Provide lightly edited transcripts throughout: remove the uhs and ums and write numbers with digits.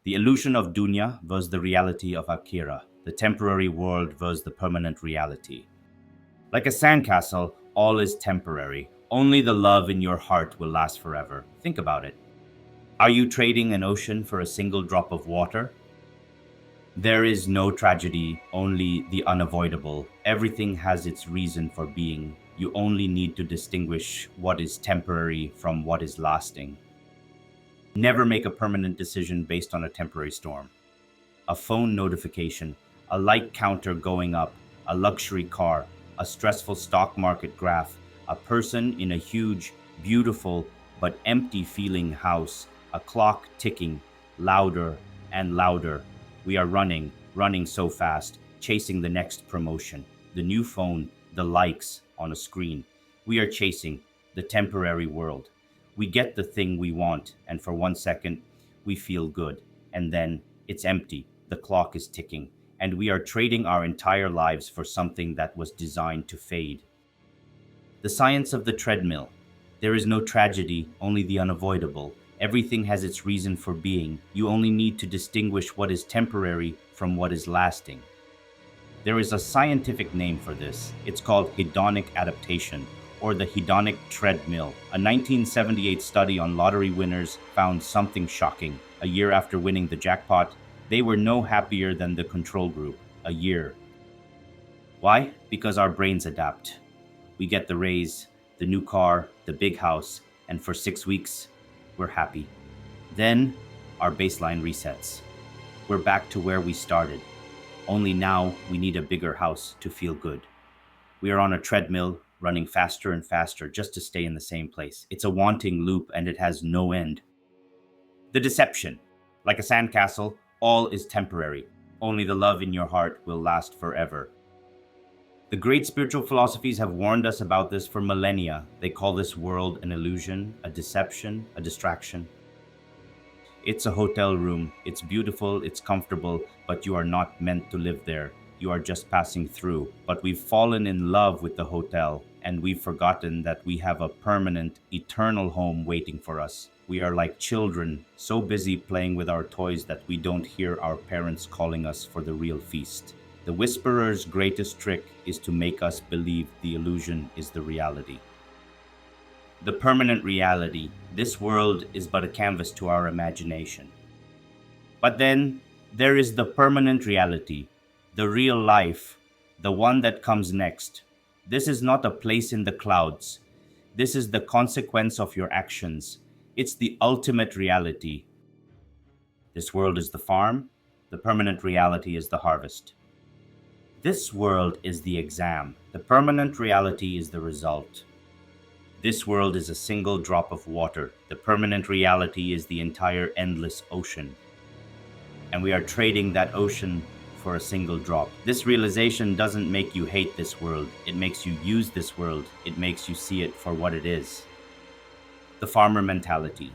The illusion of Dunya versus the reality of Akira, the temporary world versus the permanent reality. Like a sandcastle, all is temporary. Only the love in your heart will last forever. Think about it. Are you trading an ocean for a single drop of water? There is no tragedy, only the unavoidable. Everything has its reason for being. You only need to distinguish what is temporary from what is lasting. Never make a permanent decision based on a temporary storm. A phone notification, a like counter going up, a luxury car, a stressful stock market graph, a person in a huge, beautiful, but empty feeling house, a clock ticking, louder and louder. We are running so fast, chasing the next promotion, the new phone, the likes on a screen. We are chasing the temporary world. We get the thing we want, and for 1 second, we feel good. And then it's empty, the clock is ticking, and we are trading our entire lives for something that was designed to fade. The science of the treadmill. There is no tragedy, only the unavoidable. Everything has its reason for being. You only need to distinguish what is temporary from what is lasting. There is a scientific name for this. It's called hedonic adaptation, or the hedonic treadmill. A 1978 study on lottery winners found something shocking. A year after winning the jackpot, they were no happier than the control group. A year. Why? Because our brains adapt. We get the raise, the new car, the big house, and for 6 weeks, we're happy. Then, our baseline resets. We're back to where we started. Only now we need a bigger house to feel good. We are on a treadmill, running faster and faster just to stay in the same place. It's a wanting loop and it has no end. The deception. Like a sandcastle, all is temporary. Only the love in your heart will last forever. The great spiritual philosophies have warned us about this for millennia. They call this world an illusion, a deception, a distraction. It's a hotel room. It's beautiful, it's comfortable, but you are not meant to live there. You are just passing through. But we've fallen in love with the hotel, and we've forgotten that we have a permanent, eternal home waiting for us. We are like children, so busy playing with our toys that we don't hear our parents calling us for the real feast. The whisperer's greatest trick is to make us believe the illusion is the reality. The permanent reality. This world is but a canvas to our imagination. But then there is the permanent reality, the real life, the one that comes next. This is not a place in the clouds. This is the consequence of your actions. It's the ultimate reality. This world is the farm. The permanent reality is the harvest. This world is the exam. The permanent reality is the result. This world is a single drop of water. The permanent reality is the entire endless ocean. And we are trading that ocean for a single drop. This realization doesn't make you hate this world. It makes you use this world. It makes you see it for what it is. The farmer mentality.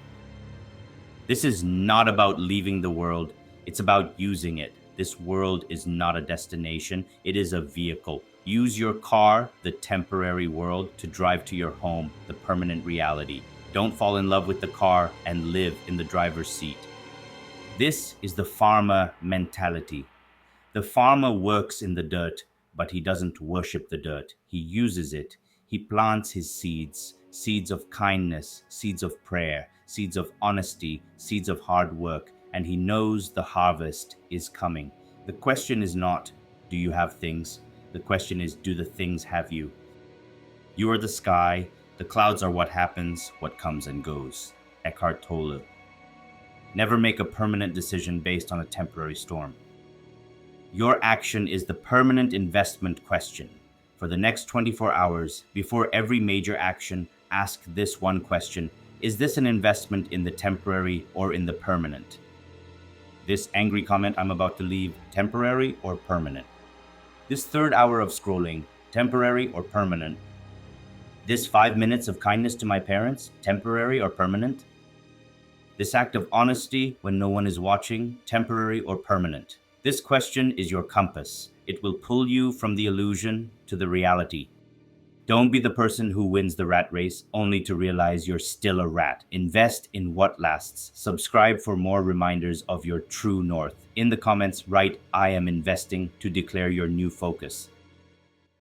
This is not about leaving the world. It's about using it. This world is not a destination. It is a vehicle. Use your car, the temporary world, to drive to your home, the permanent reality. Don't fall in love with the car and live in the driver's seat. This is the farmer mentality. The farmer works in the dirt, but he doesn't worship the dirt. He uses it. He plants his seeds, seeds of kindness, seeds of prayer, seeds of honesty, seeds of hard work, and he knows the harvest is coming. The question is not, do you have things? The question is, do the things have you? You are the sky. The clouds are what happens, what comes and goes. Eckhart Tolle. Never make a permanent decision based on a temporary storm. Your action is the permanent investment question. For the next 24 hours, before every major action, ask this one question. Is this an investment in the temporary or in the permanent? This angry comment I'm about to leave, temporary or permanent? This third hour of scrolling, temporary or permanent? This 5 minutes of kindness to my parents, temporary or permanent? This act of honesty when no one is watching, temporary or permanent? This question is your compass. It will pull you from the illusion to the reality. Don't be the person who wins the rat race only to realize you're still a rat. Invest in what lasts. Subscribe for more reminders of your true north. In the comments, write I am investing to declare your new focus.